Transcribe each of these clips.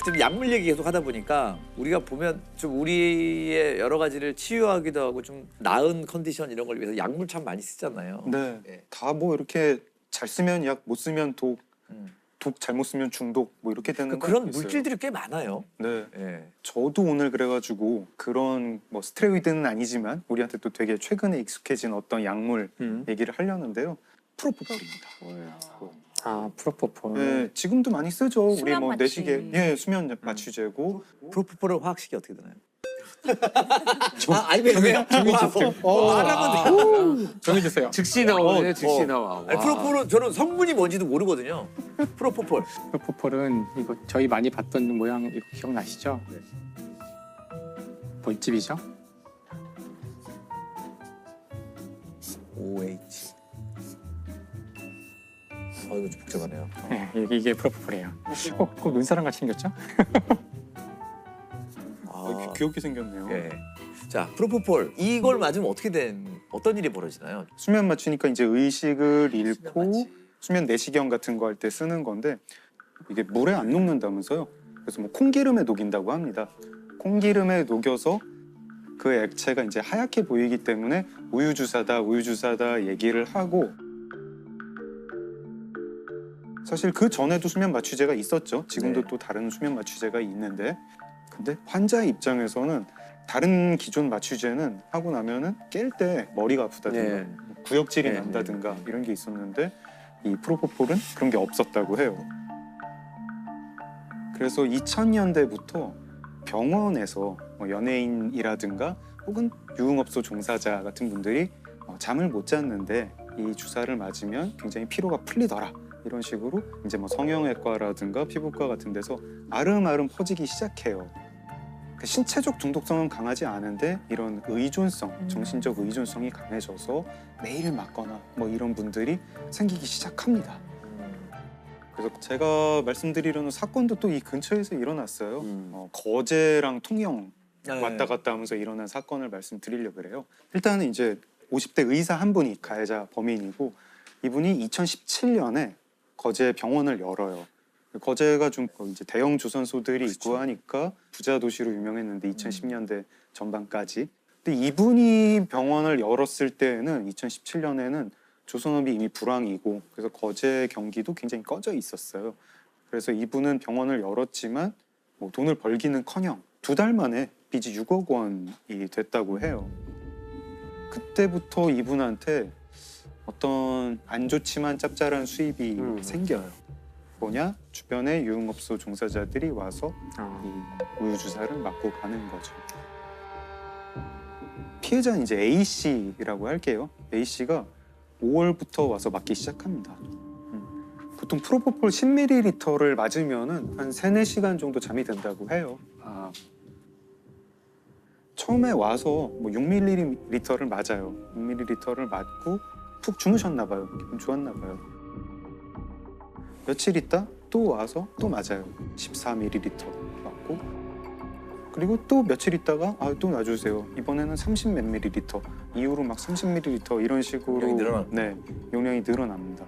지금 약물 얘기 계속 하다 보니까 우리가 보면 좀 우리의 여러 가지를 치유하기도 하고 좀 나은 컨디션 이런 걸 위해서 약물 참 많이 쓰잖아요. 네. 예. 다 뭐 이렇게 잘 쓰면 약, 못 쓰면 독, 독 잘못 쓰면 중독 뭐 이렇게 되는 거 그런 있어요. 물질들이 꽤 많아요. 네. 예. 저도 오늘 그래가지고 그런 뭐 스테로이드는 아니지만 우리한테 또 되게 최근에 익숙해진 어떤 약물 얘기를 하려는데요. 프로포폴입니다. 아, 프로포폴. 네, 지금도 많이 쓰죠. 우리 수면 뭐 마취. 내시계, 예, 수면 마취제고. 프로포폴은 화학식이 어떻게 되나요? 아니 왜요? 정해주세요. 말하면 돼요. 정해주세요. 즉시 나오네, 즉시 나와. 아니, 프로포폴은 저는 성분이 뭔지도 모르거든요. 프로포폴. 프로포폴은 이거 저희 많이 봤던 모양 이거 기억나시죠? 네. 벌집이죠? OH. 이거 좀 복잡하네요. 네, 이게 프로포폴이에요. 꼭 눈사람 같이 생겼죠? 귀엽게 생겼네요. 예. 자, 프로포폴 이걸 맞으면 어떤 일이 벌어지나요? 수면 마취니까 이제 의식을 잃고 마취. 수면 내시경 같은 거 할 때 쓰는 건데 이게 물에 안 녹는다면서요. 그래서 뭐 콩기름에 녹인다고 합니다. 콩기름에 녹여서 그 액체가 이제 하얗게 보이기 때문에 우유주사다 얘기를 하고, 사실 그 전에도 수면 마취제가 있었죠. 지금도 네. 또 다른 수면 마취제가 있는데, 근데 환자의 입장에서는 다른 기존 마취제는 하고 나면은 깰 때 머리가 아프다든가 네. 구역질이 네, 난다든가 이런 게 있었는데 이 프로포폴은 그런 게 없었다고 해요. 그래서 2000년대부터 병원에서 뭐 연예인이라든가 혹은 유흥업소 종사자 같은 분들이 잠을 못 잤는데 이 주사를 맞으면 굉장히 피로가 풀리더라, 이런 식으로 이제 뭐 성형외과라든가 피부과 같은 데서 아름아름 퍼지기 시작해요. 신체적 중독성은 강하지 않은데 이런 의존성, 정신적 의존성이 강해져서 매일 맞거나 뭐 이런 분들이 생기기 시작합니다. 그래서 제가 말씀드리려는 사건도 또 이 근처에서 일어났어요. 거제랑 통영 네. 왔다 갔다 하면서 일어난 사건을 말씀드리려고 그래요. 일단은 이제 50대 의사 한 분이 가해자 범인이고, 이분이 2017년에 거제 병원을 열어요. 거제가 좀 이제 대형 조선소들이 있고 하니까 부자 도시로 유명했는데 2010년대 전반까지. 근데 이분이 병원을 열었을 때에는 2017년에는 조선업이 이미 불황이고 그래서 거제 경기도 굉장히 꺼져 있었어요. 그래서 이분은 병원을 열었지만 뭐 돈을 벌기는커녕 2달 만에 빚이 6억 원이 됐다고 해요. 그때부터 이분한테 어떤 안 좋지만 짭짤한 수입이 생겨요. 뭐냐? 주변에 유흥업소 종사자들이 와서 이 우유주사를 맞고 가는 거죠. 피해자는 이제 A씨라고 할게요. A씨가 5월부터 와서 맞기 시작합니다. 보통 프로포폴 10ml를 맞으면은 한 3-4시간 정도 잠이 든다고 해요. 처음에 와서 뭐 6ml를 맞아요. 6ml를 맞고 푹 주무셨나 봐요. 기분 좋았나 봐요. 며칠 있다 또 와서 또 맞아요. 14ml 맞고, 그리고 또 며칠 있다가 또 놔주세요. 이번에는 30 몇 ml, 이후로 막 30ml 이런 식으로 용량이 늘어나. 네, 용량이 늘어납니다.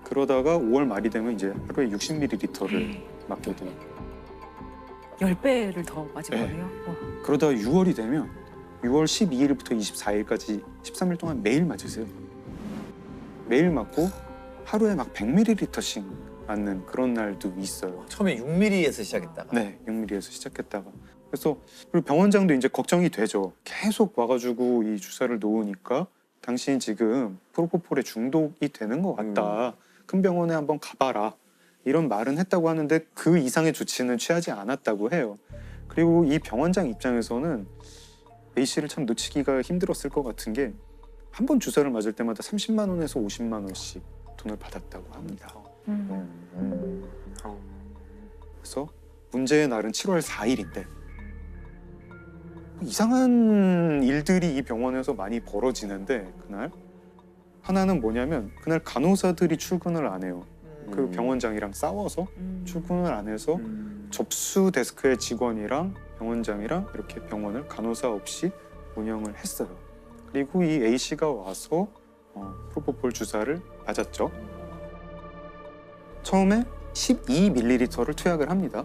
그러다가 5월 말이 되면 이제 하루에 60ml를 맞게 돼요. 10배를 더 맞은 네. 거네요. 와. 그러다가 6월이 되면 6월 12일부터 24일까지 13일 동안 매일 맞으세요. 매일 맞고 하루에 막 100ml씩 맞는 그런 날도 있어요. 처음에 6mm에서 시작했다가. 네, 6mm에서 시작했다가. 그래서 그리고 병원장도 이제 걱정이 되죠. 계속 와가지고 이 주사를 놓으니까 당신 지금 프로포폴에 중독이 되는 것 같다. 큰 병원에 한번 가봐라. 이런 말은 했다고 하는데 그 이상의 조치는 취하지 않았다고 해요. 그리고 이 병원장 입장에서는 A씨를 참 놓치기가 힘들었을 것 같은 게 한 번 주사를 맞을 때마다 30만 원에서 50만 원씩 돈을 받았다고 합니다. 그래서 문제의 날은 7월 4일인데 이상한 일들이 이 병원에서 많이 벌어지는데, 그날 하나는 뭐냐면 그날 간호사들이 출근을 안 해요. 그 병원장이랑 싸워서 출근을 안 해서 접수 데스크의 직원이랑 병원장이랑 이렇게 병원을 간호사 없이 운영을 했어요. 그리고 이 A씨가 와서 프로포폴 주사를 맞았죠. 처음에 12ml를 투약을 합니다.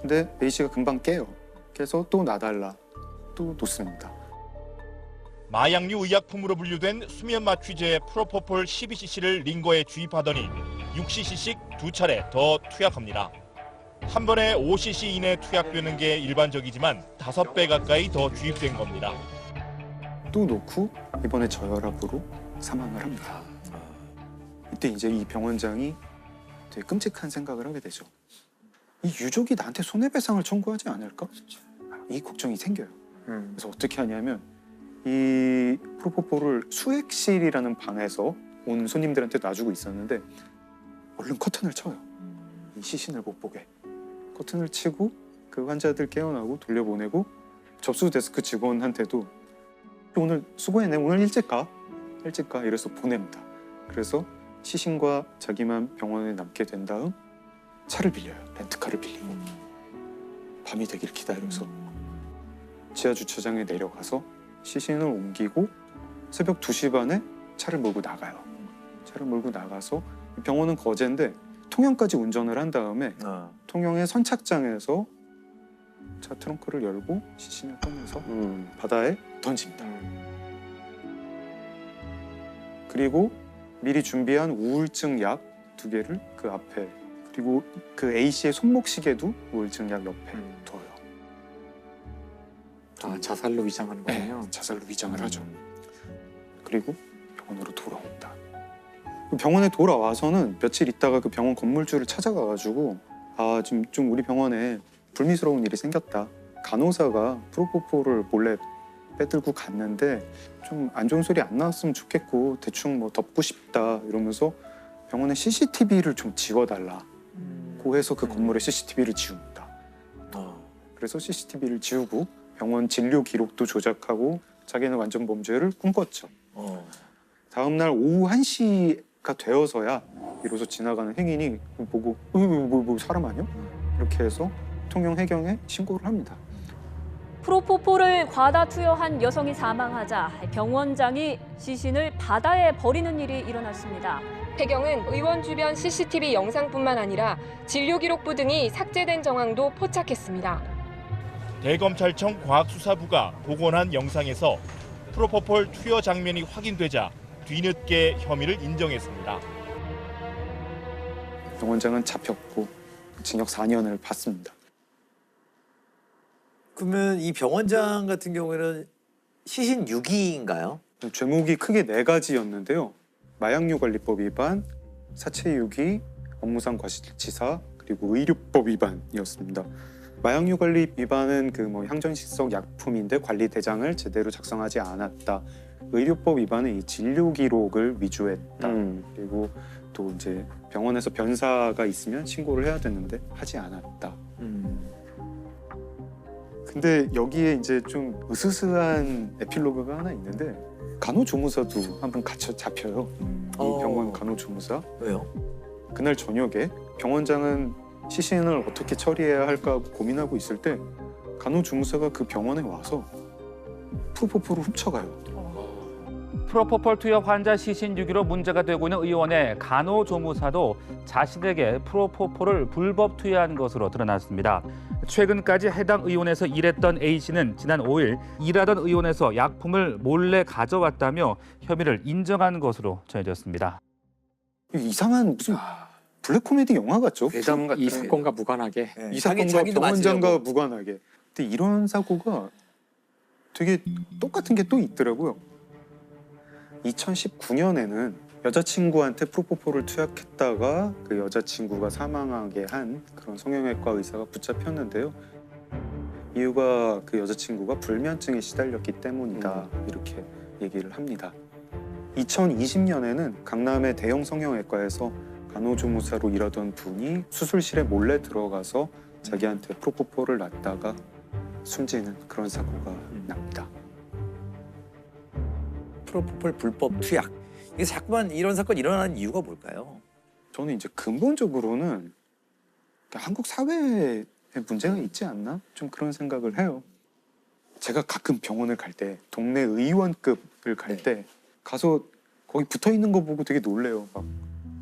근데 A씨가 금방 깨요. 깨서 또 놔달라. 또 놓습니다. 마약류 의약품으로 분류된 수면 마취제 프로포폴 12cc를 링거에 주입하더니 6cc씩 두 차례 더 투약합니다. 한 번에 5cc 이내 투약되는 게 일반적이지만 5배 가까이 더 주입된 겁니다. 또 놓고 이번에 저혈압으로 사망을 합니다. 이때 이제 이 병원장이 되게 끔찍한 생각을 하게 되죠. 이 유족이 나한테 손해배상을 청구하지 않을까? 이 걱정이 생겨요. 그래서 어떻게 하냐면 이 프로포폴을 수액실이라는 방에서 온 손님들한테 놔주고 있었는데 얼른 커튼을 쳐요. 이 시신을 못 보게. 커튼을 치고 그 환자들 깨어나고 돌려보내고 접수 데스크 직원한테도 오늘 수고했네. 오늘 일찍 가. 이래서 보냅니다. 그래서 시신과 자기만 병원에 남게 된 다음 차를 빌려요. 렌트카를 빌리고 밤이 되길 기다려서 지하 주차장에 내려가서 시신을 옮기고 새벽 2시 반에 차를 몰고 나가요. 차를 몰고 나가서 병원은 거제인데 통영까지 운전을 한 다음에 통영의 선착장에서 차 트렁크를 열고 시신을 꺼내서 바다에 던집니다. 그리고 미리 준비한 우울증 약 2개를 그 앞에, 그리고 그 A씨의 손목시계도 우울증 약 옆에 둬요. 아, 자살로 위장하는 거군요. 네, 자살로 위장을 하죠. 그리고 병원으로 돌아옵니다. 그 병원에 돌아와서는 며칠 있다가 그 병원 건물주를 찾아가가지고 좀 우리 병원에 불미스러운 일이 생겼다. 간호사가 프로포폴을 몰래 빼들고 갔는데 좀 안 좋은 소리 안 나왔으면 좋겠고 대충 뭐 덮고 싶다 이러면서 병원에 CCTV를 좀 지워달라고 해서 그 건물에 CCTV를 지웁니다. 그래서 CCTV를 지우고 병원 진료 기록도 조작하고 자기는 완전 범죄를 꿈꿨죠. 다음 날 오후 1시가 되어서야 비로소 지나가는 행인이 보고 뭐 사람 아니야? 이렇게 해서 통영 해경에 신고를 합니다. 프로포폴을 과다 투여한 여성이 사망하자 병원장이 시신을 바다에 버리는 일이 일어났습니다. 해경은 의원 주변 CCTV 영상뿐만 아니라 진료 기록부 등이 삭제된 정황도 포착했습니다. 대검찰청 과학수사부가 복원한 영상에서 프로포폴 투여 장면이 확인되자 뒤늦게 혐의를 인정했습니다. 병원장은 잡혔고 징역 4년을 받습니다. 그러면 이 병원장 같은 경우에는 시신 유기인가요? 죄목이 크게 4가지였는데요. 마약류 관리법 위반, 사체 유기, 업무상 과실치사, 그리고 의료법 위반이었습니다. 마약류 관리 위반은 그 뭐 향정식성 약품인데 관리 대장을 제대로 작성하지 않았다. 의료법 위반은 이 진료 기록을 위조했다. 그리고 또 이제 병원에서 변사가 있으면 신고를 해야 되는데 하지 않았다. 근데 여기에 이제 좀 으스스한 에필로그가 하나 있는데 간호조무사도 한번 잡혀요. 이 병원 간호조무사. 왜요? 그날 저녁에 병원장은 시신을 어떻게 처리해야 할까 고민하고 있을 때 간호조무사가 그 병원에 와서 프로포폴을 훔쳐가요. 프로포폴 투여 환자 시신 유기로 문제가 되고 있는 의원의 간호조무사도 자신에게 프로포폴을 불법 투여한 것으로 드러났습니다. 최근까지 해당 의원에서 일했던 A씨는 지난 5일 일하던 의원에서 약품을 몰래 가져왔다며 혐의를 인정한 것으로 전해졌습니다. 이상한 무슨 블랙 코미디 영화 같죠? 대담 같은 이 사건과 무관하게. 네. 이 사건과 자기도 병원장과 맞으려고. 무관하게. 근데 이런 사고가 되게 똑같은 게 또 있더라고요. 2019년에는 여자친구한테 프로포폴을 투약했다가 그 여자친구가 사망하게 한 그런 성형외과 의사가 붙잡혔는데요. 이유가 그 여자친구가 불면증에 시달렸기 때문이다. 이렇게 얘기를 합니다. 2020년에는 강남의 대형 성형외과에서 간호조무사로 일하던 분이 수술실에 몰래 들어가서 자기한테 프로포폴을 놨다가 숨지는 그런 사고가 납니다. 프로포폴 불법 투약. 이게 자꾸만 이런 사건이 일어나는 이유가 뭘까요? 저는 이제 근본적으로는 한국 사회에 문제가 있지 않나? 좀 그런 생각을 해요. 제가 가끔 병원을 갈 때 동네 의원급을 갈 때 가서 거기 붙어 있는 거 보고 되게 놀래요. 막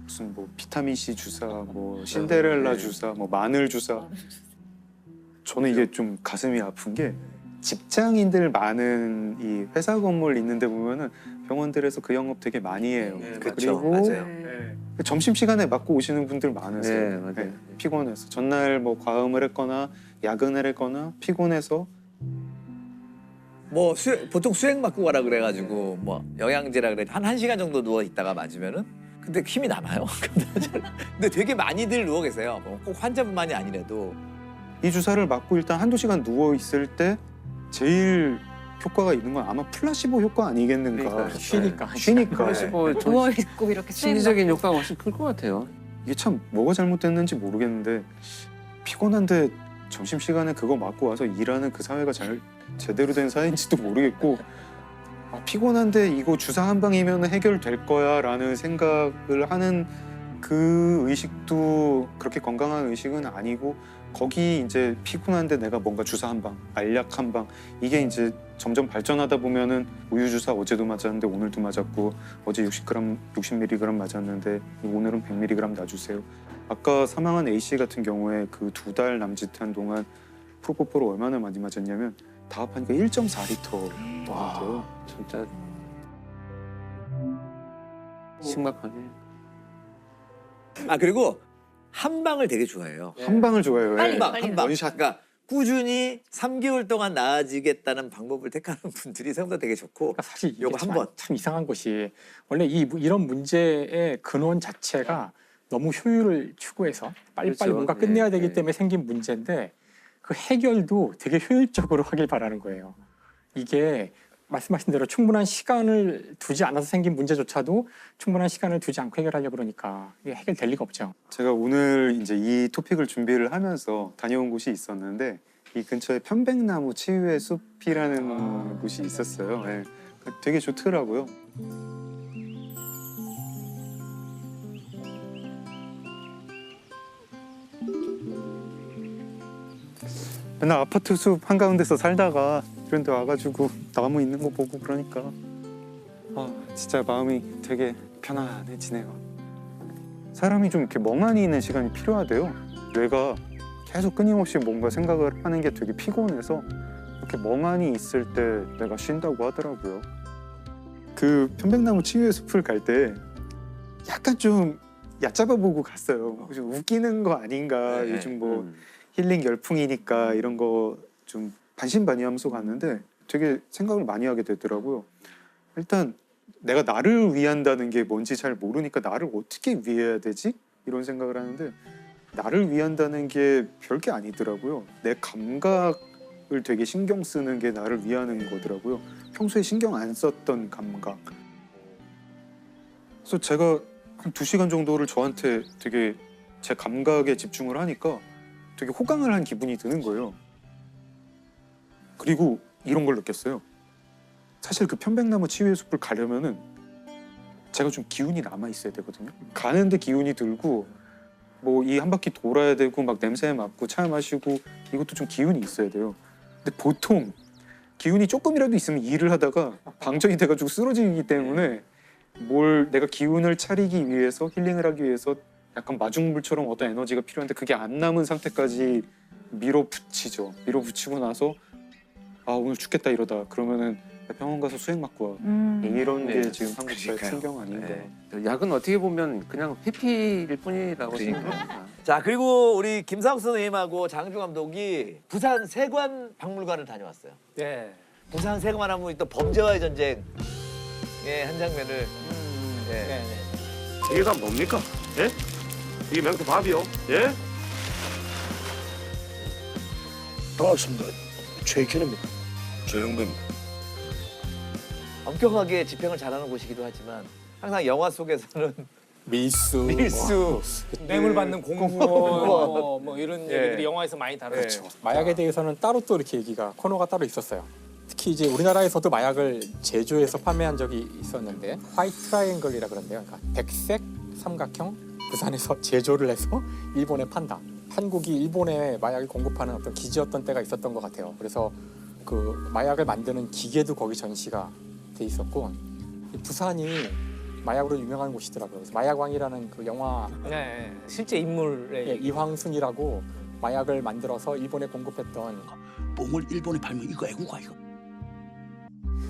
무슨 뭐 비타민 C 주사, 뭐 신데렐라 주사, 뭐 마늘 주사. 저는 이게 좀 가슴이 아픈 게 직장인들 많은 이 회사 건물 있는데 보면은 병원들에서 그 영업 되게 많이 해요. 그렇죠. 그리고 맞아요. 점심 시간에 맞고 오시는 분들 많으세요. 네, 맞아요. 피곤해서 전날 뭐 과음을 했거나 야근을 했거나 피곤해서 뭐 보통 수액 맞고 가라 그래가지고 뭐 영양제라 그래 한 1시간 정도 누워 있다가 맞으면은 근데 힘이 남아요. 근데 되게 많이들 누워 계세요. 뭐꼭 환자분만이 아니라도. 이 주사를 맞고 일단 한두 시간 누워 있을 때 제일 효과가 있는 건 아마 플라시보 효과 아니겠는가. 그러니까요. 쉬니까. 쉬니까. 뭐 누워 있고 이렇게 심리적인 효과가 훨씬 클 것 같아요. 이게 참 뭐가 잘못됐는지 모르겠는데 피곤한데 점심시간에 그거 맞고 와서 일하는 그 사회가 잘 제대로 된 사회인지도 모르겠고 피곤한데 이거 주사 한 방이면 해결될 거야 라는 생각을 하는 그 의식도 그렇게 건강한 의식은 아니고 거기 이제 피곤한데 내가 뭔가 주사 한 방, 알약 한 방 이게 이제 점점 발전하다 보면은 우유 주사 어제도 맞았는데 오늘도 맞았고 어제 60mg 맞았는데 오늘은 100mg 놔주세요. 아까 사망한 A 씨 같은 경우에 그 2달 남짓한 동안 프로포폴을 얼마나 많이 맞았냐면 다 합하니까 1.4리터 와, 진짜 심각하네. 아 그리고 한 방을 되게 좋아해요. 한 방을 좋아해요. 빨리, 예. 빨리. 한 방. 원샷. 그러니까 꾸준히 3개월 동안 나아지겠다는 방법을 택하는 분들이 생각보다 되게 좋고 그러니까 사실 이게 요거 한 번. 참 이상한 것이 원래 이런 문제의 근원 자체가 너무 효율을 추구해서 빨리빨리 그렇죠. 뭔가 끝내야 되기 네. 때문에 생긴 문제인데 그 해결도 되게 효율적으로 하길 바라는 거예요. 이게 말씀하신 대로 충분한 시간을 두지 않아서 생긴 문제조차도 충분한 시간을 두지 않고 해결하려고 그러니까 이게 해결될 리가 없죠. 제가 오늘 이제 이 토픽을 준비를 하면서 다녀온 곳이 있었는데 이 근처에 편백나무 치유의 숲이라는 곳이 있었어요. 예. 되게 좋더라고요. 맨날 아파트 숲 한가운데서 살다가 이런 데 와가지고 나무 있는 거 보고 그러니까 진짜 마음이 되게 편안해지네요. 사람이 좀 이렇게 멍하니 있는 시간이 필요하대요. 뇌가 계속 끊임없이 뭔가 생각을 하는 게 되게 피곤해서 이렇게 멍하니 있을 때 내가 쉰다고 하더라고요. 그 편백나무 치유의 숲을 갈 때 약간 좀 얕잡아 보고 갔어요. 좀 웃기는 거 아닌가. 네. 요즘 뭐 힐링 열풍이니까 이런 거 좀 반신반의하면서 갔는데 되게 생각을 많이 하게 되더라고요. 일단 내가 나를 위한다는 게 뭔지 잘 모르니까 나를 어떻게 위해야 되지? 이런 생각을 하는데 나를 위한다는 게 별게 아니더라고요. 내 감각을 되게 신경 쓰는 게 나를 위하는 거더라고요. 평소에 신경 안 썼던 감각. 그래서 제가 한 2시간 정도를 저한테 되게 제 감각에 집중을 하니까 되게 호강을 한 기분이 드는 거예요. 그리고 이런 걸 느꼈어요. 사실 그 편백나무 치유의 숲을 가려면은 제가 좀 기운이 남아 있어야 되거든요. 가는데 기운이 들고 뭐 이 한 바퀴 돌아야 되고 막 냄새 맡고 차 마시고 이것도 좀 기운이 있어야 돼요. 근데 보통 기운이 조금이라도 있으면 일을 하다가 방전이 돼가지고 쓰러지기 때문에 뭘 내가 기운을 차리기 위해서 힐링을 하기 위해서 약간 마중물처럼 어떤 에너지가 필요한데 그게 안 남은 상태까지 밀어붙이죠. 밀어붙이고 나서 오늘 죽겠다 이러다 그러면은 병원 가서 수액 맞고 와. 이런 게 네. 지금 한국 사회 그러니까요. 풍경 아닌가. 네. 약은 어떻게 보면 그냥 회피일 뿐이라고 그러니까요. 생각합니다. 자 그리고 우리 김상욱 선생님하고 장항준 감독이 부산 세관 박물관을 다녀왔어요. 네. 부산 세관 하면 또 범죄와의 전쟁의 한 장면을 예. 이게 다 뭡니까? 예? 이게 맹수 밥이요? 예? 반갑습니다. 최익현입니다. 조영배입니다. 엄격하게 집행을 잘하는 곳이기도 하지만 항상 영화 속에서는 밀수, 뇌물 받는 공무원 뭐 이런 얘기들이 영화에서 많이 다루죠. 마약에 대해서는 따로 또 이렇게 얘기가 코너가 따로 있었어요. 특히 이제 우리나라에서도 마약을 제조해서 판매한 적이 있었는데 화이트 트라이앵글이라 그런데요. 그러니까 백색 삼각형 부산에서 제조를 해서 일본에 판다. 한국이 일본에 마약을 공급하는 어떤 기지였던 때가 있었던 것 같아요. 그래서 그 마약을 만드는 기계도 거기 전시가 돼 있었고 부산이 마약으로 유명한 곳이더라고요. 그래서 마약왕이라는 그 영화 네, 실제 인물의 예, 이황순이라고 마약을 만들어서 일본에 공급했던. 뽕을 일본에 팔면 이거 애국가 이거.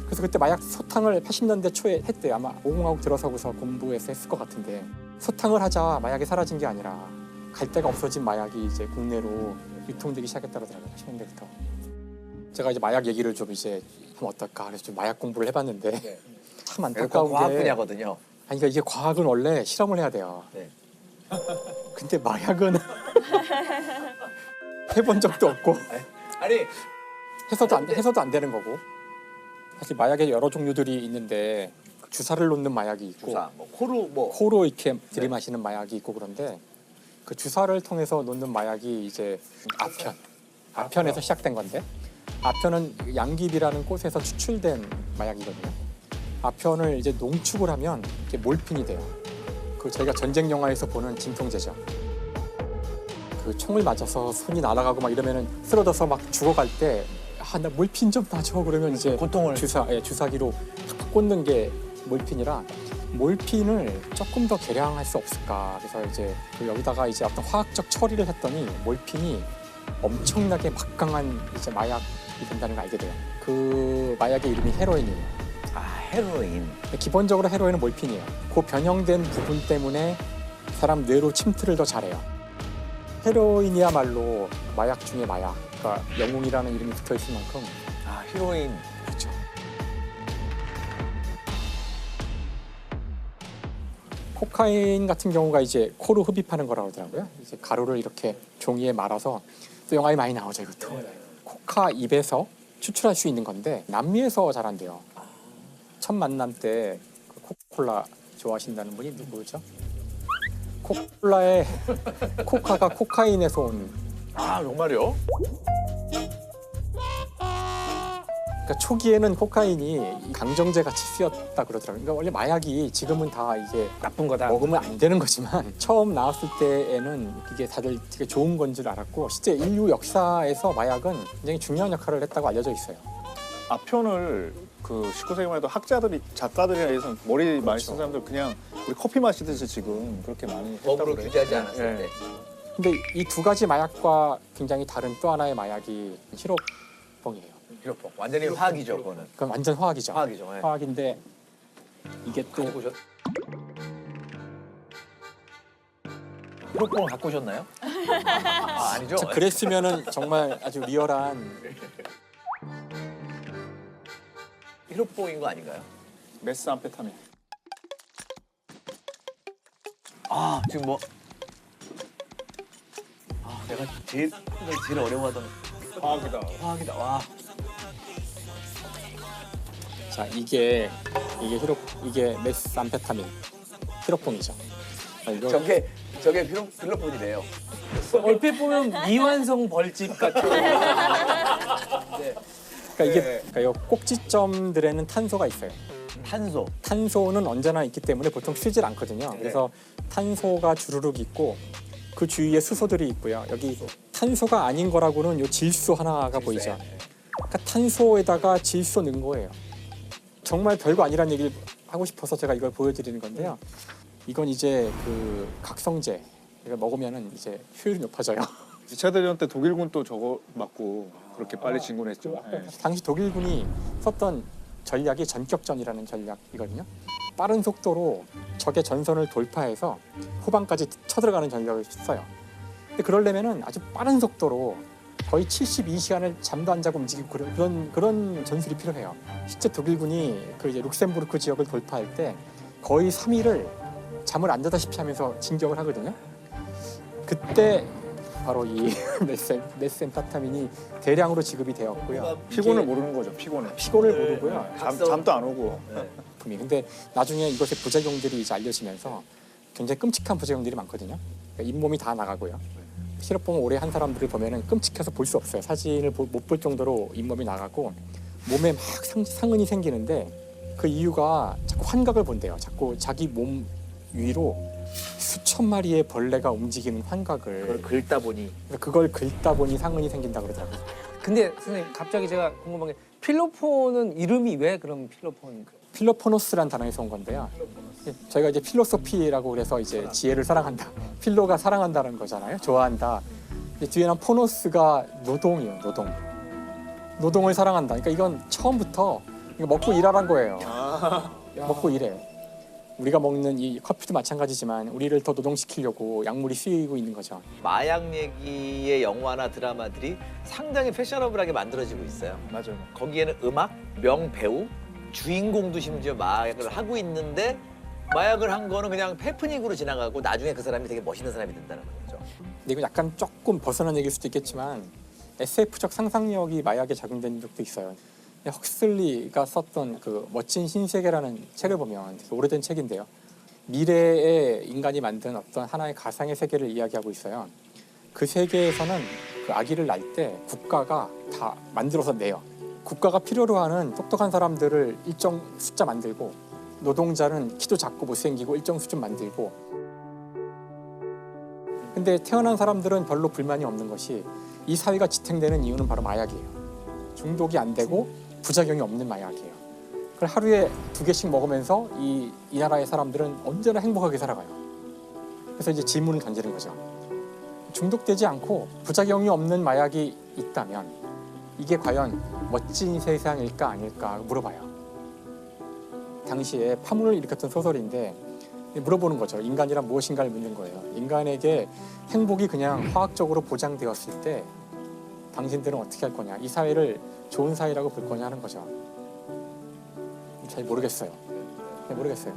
그래서 그때 마약 소탕을 80년대 초에 했대요. 아마 오공화국 들어서고서 공부해서 했을 것 같은데, 소탕을 하자 마약이 사라진 게 아니라 갈 데가 없어진 마약이 이제 국내로 유통되기 시작했다고 하더라고요. 80년대부터. 제가 이제 마약 얘기를 좀 이제 하면 어떨까 그래서 좀 마약 공부를 해봤는데 참 안타까운 게, 과학 분야거든요. 아니 그러니까 이게 과학은 원래 실험을 해야 돼요. 네. 근데 마약은 해본 적도 없고 아니 해서도 안 되는 거고. 사실 마약에 여러 종류들이 있는데 주사를 놓는 마약이 있고, 주사, 뭐 코로 뭐 코로 이렇게 들이마시는 마약이 있고, 그런데 그 주사를 통해서 놓는 마약이 이제 아편에서 시작된 건데, 아편은 양귀비라는 꽃에서 추출된 마약이거든요. 아편을 이제 농축을 하면 이게 몰핀이 돼요. 그 저희가 전쟁 영화에서 보는 진통제죠. 그 총을 맞아서 손이 날아가고 막 이러면은 쓰러져서 막 죽어갈 때, 나 몰핀 좀 놔줘 그러면 이제 고통을 주사기로 탁 꽂는 게 몰핀이라, 몰핀을 조금 더 개량할 수 없을까. 그래서 이제 여기다가 이제 어떤 화학적 처리를 했더니 몰핀이 엄청나게 막강한 이제 마약이 된다는 걸 알게 돼요. 그 마약의 이름이 헤로인이에요. 아, 헤로인. 기본적으로 헤로인은 몰핀이에요. 그 변형된 부분 때문에 사람 뇌로 침투를 더 잘해요. 헤로인이야말로 마약 중에 마약. 그러니까 영웅이라는 이름이 붙어 있을 만큼. 아, 헤로인. 그렇죠. 코카인 같은 경우가 이제 코로 흡입하는 거라고 하더라고요. 이제 가루를 이렇게 종이에 말아서, 또 영화에 많이 나오죠, 이것도. 코카 잎에서 추출할 수 있는 건데 남미에서 자란대요. 첫 만남 때 그 코카콜라 좋아하신다는 분이 누구죠? 코카콜라의 코카가 코카인에서 온. 아, 정말요? 그러니까 초기에는 코카인이 강정제 같이 쓰였다 그러더라고요. 그러니까 원래 마약이 지금은 다 이게 나쁜 거다. 먹으면 안 되는 거지만 처음 나왔을 때에는 이게 다들 되게 좋은 건 줄 알았고, 실제 인류 역사에서 마약은 굉장히 중요한 역할을 했다고 알려져 있어요. 아편을 그 19세기만 해도 학자들이, 작가들이나 해서 머리 많이 쓴 사람들 그냥 우리 커피 마시듯이 지금 그렇게 많이 했다고 법으로 그래요. 규제하지 않았을 네. 때. 근데 이 두 가지 마약과 굉장히 다른 또 하나의 마약이 히로뽕이에요. 히로뽕. 완전히 화학이죠, 그거는. 그건 완전 화학이죠. 화학이죠. 예. 화학인데 이게 또 보셨... 히로뽕을 갖고 오셨나요? 아, 아니죠? 그랬으면은 정말 아주 리얼한. 히로뽕인 거 아닌가요? 메스암페타민. 아, 지금 뭐... 아, 내가 제일 어려워하던 화학이다. 와. 자, 이게 메스암페타민, 히로뽕이죠. 이거 저게 히로뽕이래요. 얼핏 보면 미완성 벌집 같은. 그러니까 이 꼭지점들에는 탄소가 있어요. 탄소는 언제나 있기 때문에 보통 쓰질 않거든요. 그래서 탄소가 주르륵 있고 그 주위에 수소들이 있고요. 여기 탄소가 아닌 거라고는 요 질소 하나가 보이죠. 그러니까 탄소에다가 질소 넣은 거예요. 정말 별거 아니란 얘기를 하고 싶어서 제가 이걸 보여드리는 건데요. 이건 이제 그 각성제. 이걸 먹으면은 이제 효율이 높아져요. 2차 대전 때 독일군 또 저거 맞고 그렇게 빨리 진군했죠. 네. 당시 독일군이 썼던 전략이 전격전이라는 전략이거든요. 빠른 속도로 적의 전선을 돌파해서 후방까지 쳐들어가는 전략을 써요. 근데 그러려면은 아주 빠른 속도로 거의 72시간을 잠도 안 자고 움직이고 그런 전술이 필요해요. 실제 독일군이 그 이제 룩셈부르크 지역을 돌파할 때 거의 3일을 잠을 안 자다시피 하면서 진격을 하거든요. 그때 바로 이 메스암페타민이 대량으로 지급이 되었고요. 피곤을 모르는 거죠. 피곤을 모르고요. 잠도 안 오고. 근데 나중에 이것의 부작용들이 이제 알려지면서 굉장히 끔찍한 부작용들이 많거든요. 그러니까 잇몸이 다 나가고요. 히로뽕을 오래 한 사람들을 보면은 끔찍해서 볼 수 없어요. 사진을 못 볼 정도로 잇몸이 나가고 몸에 막 상흔이 생기는데 그 이유가 자꾸 환각을 본대요. 자꾸 자기 몸 위로 수천 마리의 벌레가 움직이는 환각을 그걸 긁다 보니 상흔이 생긴다 그러더라고요. 근데 선생님 갑자기 제가 궁금한 게 필로폰은 이름이 왜 그럼 필로폰? 필로포노스라는 단어에서 온 건데요. 저희가 이제 필로소피라고 그래서 이제 지혜를 사랑한다. 필로가 사랑한다는 거잖아요. 좋아한다. 뒤에는 포노스가 노동이에요. 노동. 노동을 사랑한다. 그러니까 이건 처음부터 이거 먹고 일하란 거예요. 먹고 일해. 우리가 먹는 이 커피도 마찬가지지만 우리를 더 노동시키려고 약물이 쓰이고 있는 거죠. 마약 얘기의 영화나 드라마들이 상당히 패셔너블하게 만들어지고 있어요. 맞아요. 거기에는 음악, 명배우, 주인공도 심지어 마약을 하고 있는데 마약을 한 거는 그냥 해프닝으로 지나가고 나중에 그 사람이 되게 멋있는 사람이 된다는 거죠. 근데 이거 약간 조금 벗어난 얘기일 수도 있겠지만 SF적 상상력이 마약에 작용된 적도 있어요. 헉슬리가 썼던 그 멋진 신세계라는 책을 보면 되게 오래된 책인데요. 미래의 인간이 만든 어떤 하나의 가상의 세계를 이야기하고 있어요. 그 세계에서는 그 아기를 낳을 때 국가가 다 만들어서 내요. 국가가 필요로 하는 똑똑한 사람들을 일정 숫자 만들고 노동자는 키도 작고 못생기고 일정 수준 만들고 근데 태어난 사람들은 별로 불만이 없는 것이 이 사회가 지탱되는 이유는 바로 마약이에요. 중독이 안 되고 부작용이 없는 마약이에요. 그걸 하루에 2개씩 먹으면서 이 나라의 사람들은 언제나 행복하게 살아가요. 그래서 이제 질문을 던지는 거죠. 중독되지 않고 부작용이 없는 마약이 있다면 이게 과연 멋진 세상일까 아닐까 물어봐요. 당시에 파문을 일으켰던 소설인데 물어보는 거죠. 인간이란 무엇인가를 묻는 거예요. 인간에게 행복이 그냥 화학적으로 보장되었을 때 당신들은 어떻게 할 거냐. 이 사회를 좋은 사회라고 볼 거냐 하는 거죠. 잘 모르겠어요. 잘 모르겠어요.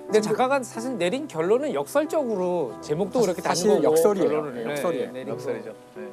근데 작가가 사실 내린 결론은 역설적으로 제목도 그렇게 사실 단 거고 역설이에요. 결론을 역설이에요. 내린 거. 역설이죠. 네.